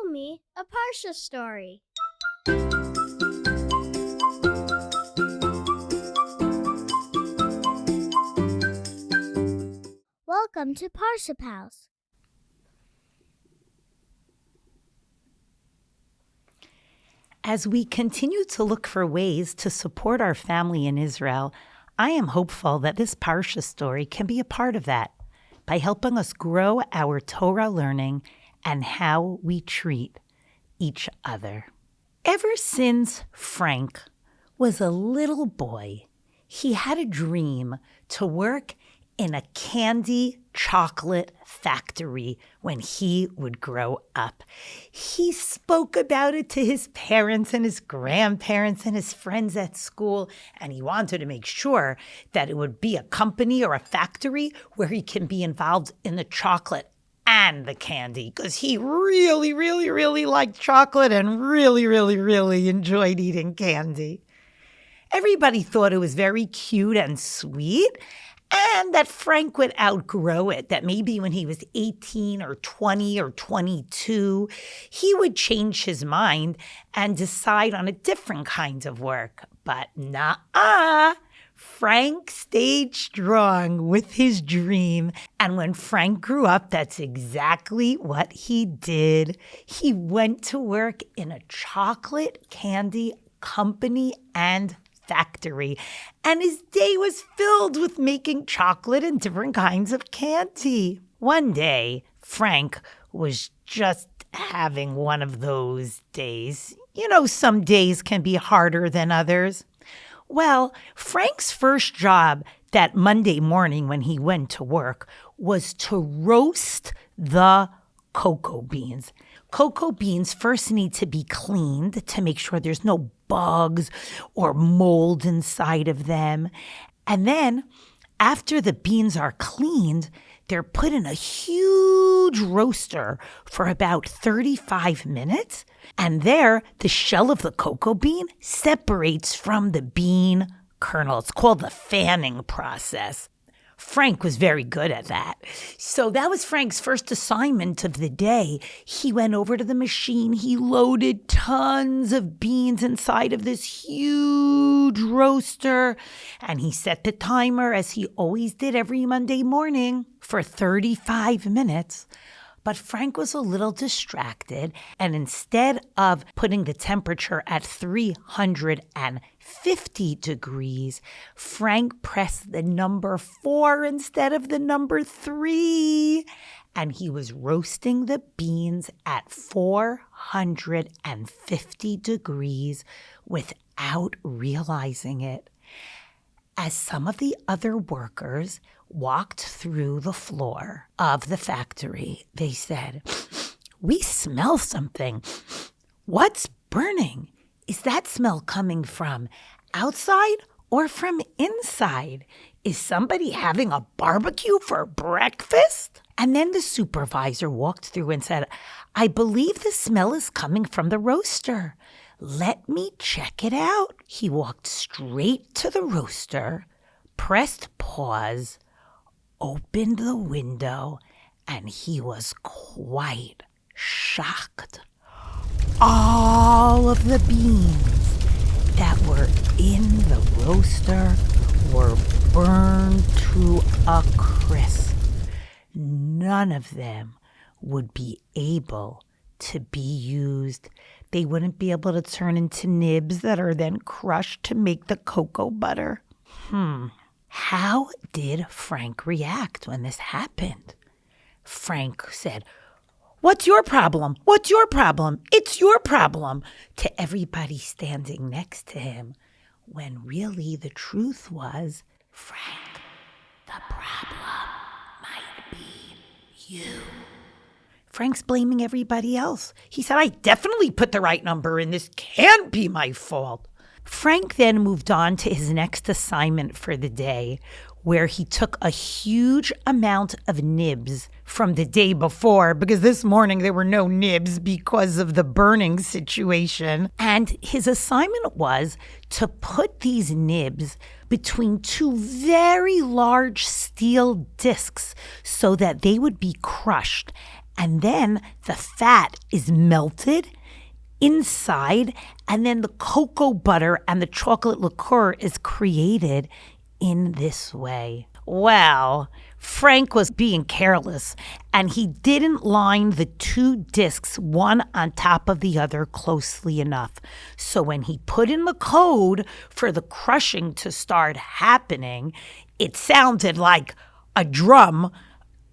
me a Parsha story. Welcome to Parsha House. As we continue to look for ways to support our family in Israel, I am hopeful that this Parsha story can be a part of that by helping us grow our Torah learning and how we treat each other. Ever since Frank was a little boy, he had a dream to work in a candy chocolate factory when he would grow up. He spoke about it to his parents and his grandparents and his friends at school, and he wanted to make sure that it would be a company or a factory where he can be involved in the chocolate and the candy, because he really liked chocolate and really enjoyed eating candy. Everybody thought it was very cute and sweet, and that Frank would outgrow it, that maybe when he was 18 or 20 or 22, he would change his mind and decide on a different kind of work. But nah-uh. Frank stayed strong with his dream, and when Frank grew up, that's exactly what he did. He went to work in a chocolate candy company and factory, and his day was filled with making chocolate and different kinds of candy. One day, Frank was just having one of those days. You know, some days can be harder than others. Well, Frank's first job that Monday morning when he went to work was to roast the cocoa beans. Cocoa beans first need to be cleaned to make sure there's no bugs or mold inside of them. And then after the beans are cleaned, they're put in a huge roaster for about 35 minutes. And there, the shell of the cocoa bean separates from the bean kernel. It's called the fanning process. Frank was very good at that. So that was Frank's first assignment of the day. He went over to the machine. He loaded tons of beans inside of this huge roaster. And he set the timer, as he always did every Monday morning, for 35 minutes. But Frank was a little distracted, and instead of putting the temperature at 350 degrees, Frank pressed the number 4 instead of the number 3, and he was roasting the beans at 450 degrees without realizing it. As some of the other workers walked through the floor of the factory, they said, "We smell something. What's burning? Is that smell coming from outside or from inside? Is somebody having a barbecue for breakfast?" And then the supervisor walked through and said, "I believe the smell is coming from the roaster. Let me check it out." He walked straight to the roaster, pressed pause, opened the window, and he was quite shocked. All of the beans that were in the roaster were burned to a crisp. None of them would be able to be used. They wouldn't be able to turn into nibs that are then crushed to make the cocoa butter. How did Frank react when this happened? Frank said, "What's your problem? What's your problem? It's your problem," to everybody standing next to him, when really the truth was, "Frank, the problem might be you." Frank's blaming everybody else. He said, "I definitely put the right number in. This can't be my fault." Frank then moved on to his next assignment for the day, where he took a huge amount of nibs from the day before, because this morning there were no nibs because of the burning situation. And his assignment was to put these nibs between two very large steel discs so that they would be crushed. And then the fat is melted inside, and then the cocoa butter and the chocolate liqueur is created in this way. Well, Frank was being careless, and he didn't line the two discs one on top of the other closely enough. So when he put in the code for the crushing to start happening, it sounded like a drum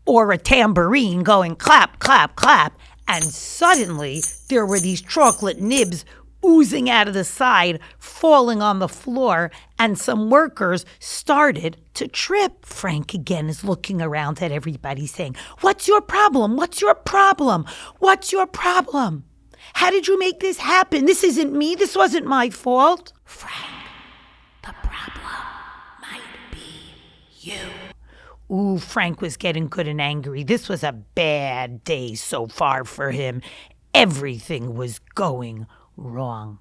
or a tambourine going clap, clap, clap. And suddenly there were these chocolate nibs oozing out of the side, falling on the floor, and some workers started to trip. Frank again is looking around at everybody saying, "What's your problem? What's your problem? What's your problem? How did you make this happen? This isn't me. This wasn't my fault." "Frank, the problem might be you." Ooh, Frank was getting good and angry. This was a bad day so far for him. Everything was going wrong.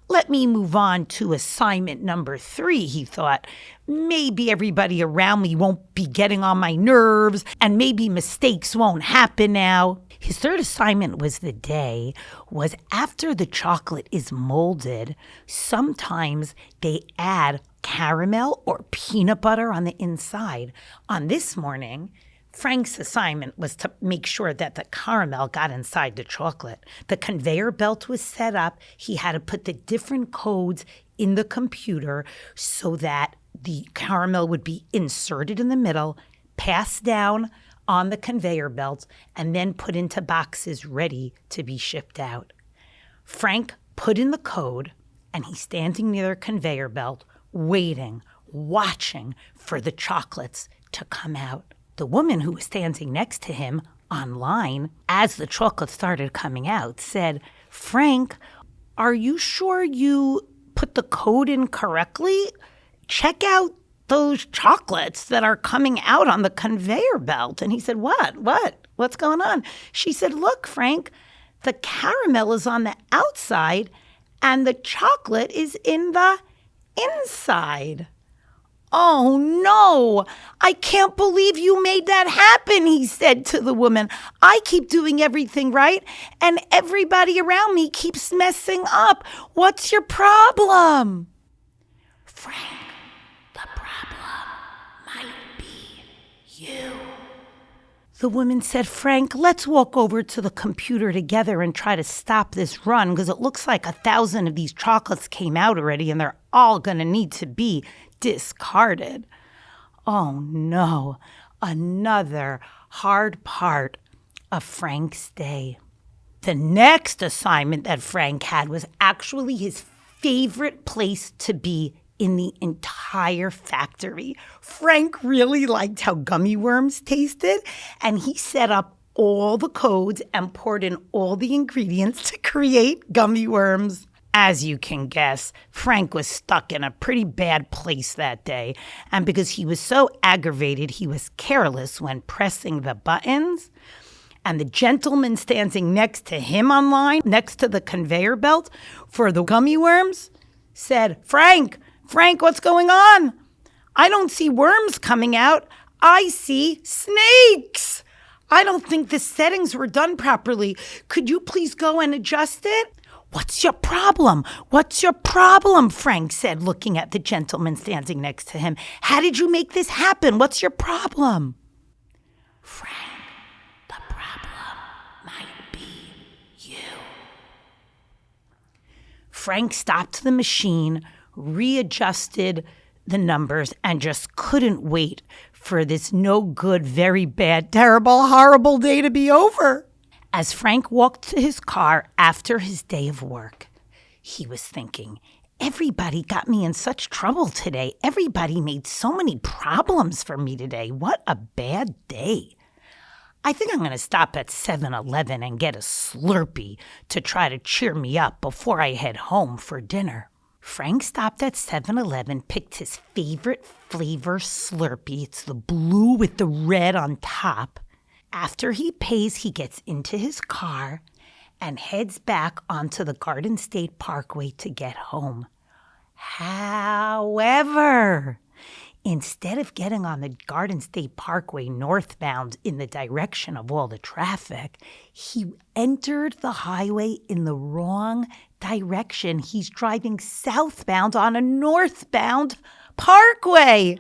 Let me move on to assignment number 3, he thought. Maybe everybody around me won't be getting on my nerves, and maybe mistakes won't happen now. His third assignment was after the chocolate is molded, sometimes they add caramel or peanut butter on the inside. On this morning, Frank's assignment was to make sure that the caramel got inside the chocolate. The conveyor belt was set up. He had to put the different codes in the computer so that the caramel would be inserted in the middle, passed down on the conveyor belt, and then put into boxes ready to be shipped out. Frank put in the code, and he's standing near the conveyor belt, waiting, watching for the chocolates to come out. The woman who was standing next to him online, as the chocolate started coming out, said, "Frank, are you sure you put the code in correctly? Check out those chocolates that are coming out on the conveyor belt." And he said, What? What's going on?" She said, "Look, Frank, the caramel is on the outside and the chocolate is in the inside." "Oh, no, I can't believe you made that happen," he said to the woman. "I keep doing everything right, and everybody around me keeps messing up. What's your problem?" "Frank, the problem might be you." The woman said, "Frank, let's walk over to the computer together and try to stop this run, because it looks like 1,000 of these chocolates came out already, and they're all going to need to be discarded." Oh no, another hard part of Frank's day. The next assignment that Frank had was actually his favorite place to be in the entire factory. Frank really liked how gummy worms tasted, and he set up all the codes and poured in all the ingredients to create gummy worms. As you can guess, Frank was stuck in a pretty bad place that day, and because he was so aggravated, he was careless when pressing the buttons. And the gentleman standing next to him online, next to the conveyor belt for the gummy worms, said, Frank, what's going on? I don't see worms coming out. I see snakes. I don't think the settings were done properly. Could you please go and adjust it?" "What's your problem? What's your problem?" Frank said, looking at the gentleman standing next to him. "How did you make this happen? What's your problem?" "Frank, the problem might be you." Frank stopped the machine, readjusted the numbers, and just couldn't wait for this no good, very bad, terrible, horrible day to be over. As Frank walked to his car after his day of work, he was thinking, everybody got me in such trouble today. Everybody made so many problems for me today. What a bad day. I think I'm going to stop at 7-Eleven and get a Slurpee to try to cheer me up before I head home for dinner. Frank stopped at 7-Eleven, picked his favorite flavor Slurpee. It's the blue with the red on top. After he pays, he gets into his car and heads back onto the Garden State Parkway to get home. However, Instead of getting on the Garden State Parkway northbound in the direction of all the traffic, he entered the highway in the wrong direction. He's driving southbound on a northbound parkway.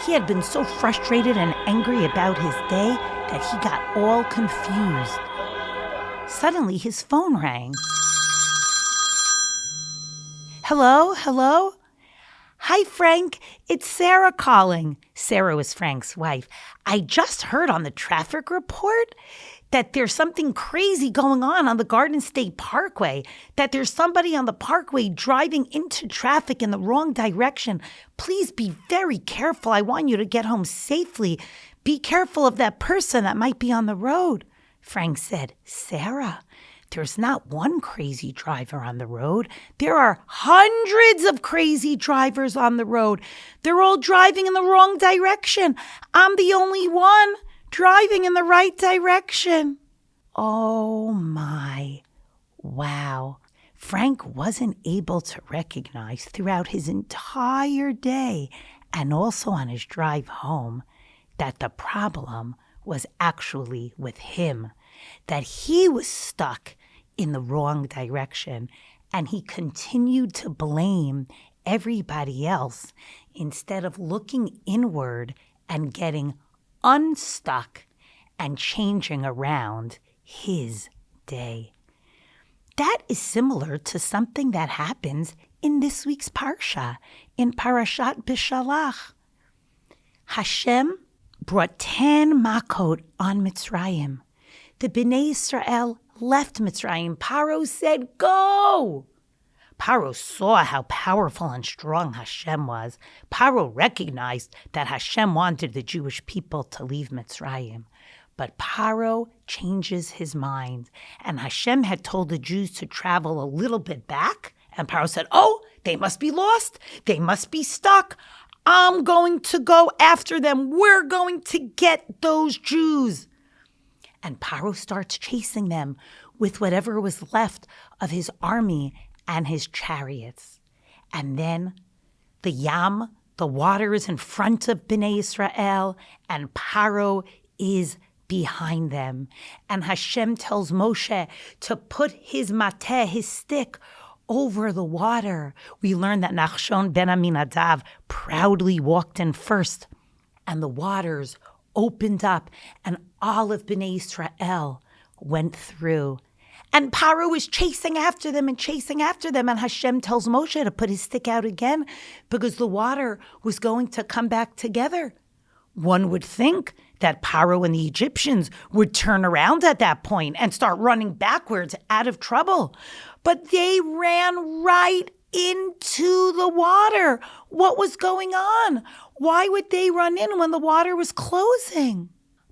He had been so frustrated and angry about his day that he got all confused. Suddenly, his phone rang. Hello? Hi, Frank. It's Sarah calling. Sarah was Frank's wife. I just heard on the traffic report that there's something crazy going on the Garden State Parkway, that there's somebody on the parkway driving into traffic in the wrong direction. Please be very careful. I want you to get home safely. Be careful of that person that might be on the road. Frank said, Sarah, there's not one crazy driver on the road. There are hundreds of crazy drivers on the road. They're all driving in the wrong direction. I'm the only one driving in the right direction. Oh my. Wow. Frank wasn't able to recognize throughout his entire day and also on his drive home that the problem was actually with him, that he was stuck in the wrong direction, and he continued to blame everybody else instead of looking inward and getting unstuck and changing around his day. That is similar to something that happens in this week's Parsha, in Parashat Beshalach. Hashem brought 10 makot on Mitzrayim. The Bnei Israel left Mitzrayim. Paro said, go! Paro saw how powerful and strong Hashem was. Paro recognized that Hashem wanted the Jewish people to leave Mitzrayim. But Paro changes his mind. And Hashem had told the Jews to travel a little bit back. And Paro said, oh, they must be lost. They must be stuck. I'm going to go after them. We're going to get those Jews. And Paro starts chasing them with whatever was left of his army and his chariots. And then the Yam, the water, is in front of Bnei Israel, and Paro is behind them. And Hashem tells Moshe to put his mateh, his stick, over the water. We learn that Nachshon ben Aminadav proudly walked in first, and the waters opened up, and all of Bnei Israel went through. And Paro was chasing after them, and Hashem tells Moshe to put his stick out again because the water was going to come back together. One would think that Paro and the Egyptians would turn around at that point and start running backwards out of trouble. But they ran right into the water. What was going on? Why would they run in when the water was closing?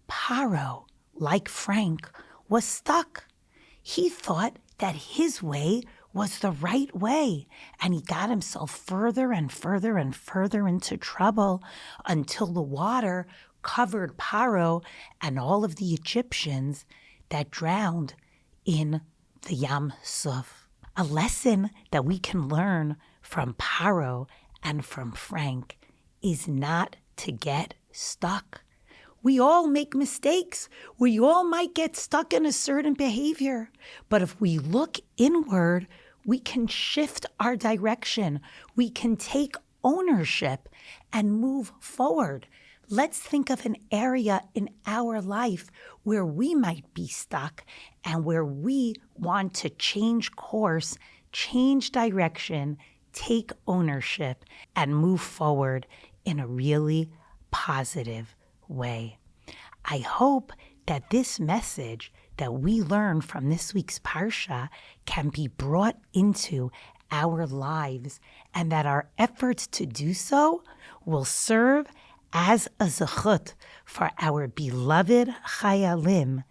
Paro, like Frank, was stuck. He thought that his way was the right way, and he got himself further and further and further into trouble until the water covered Paro and all of the Egyptians that drowned in the Yam Suf. A lesson that we can learn from Paro and from Frank is not to get stuck. We all make mistakes. We all might get stuck in a certain behavior. But if we look inward, we can shift our direction. We can take ownership and move forward. Let's think of an area in our life where we might be stuck and where we want to change course, change direction, take ownership, and move forward in a really positive way. I hope that this message that we learn from this week's Parsha can be brought into our lives, and that our efforts to do so will serve as a zechut for our beloved Chayalim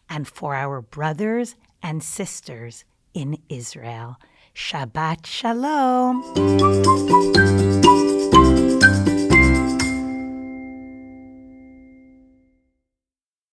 and for our brothers and sisters in Israel. Shabbat Shalom.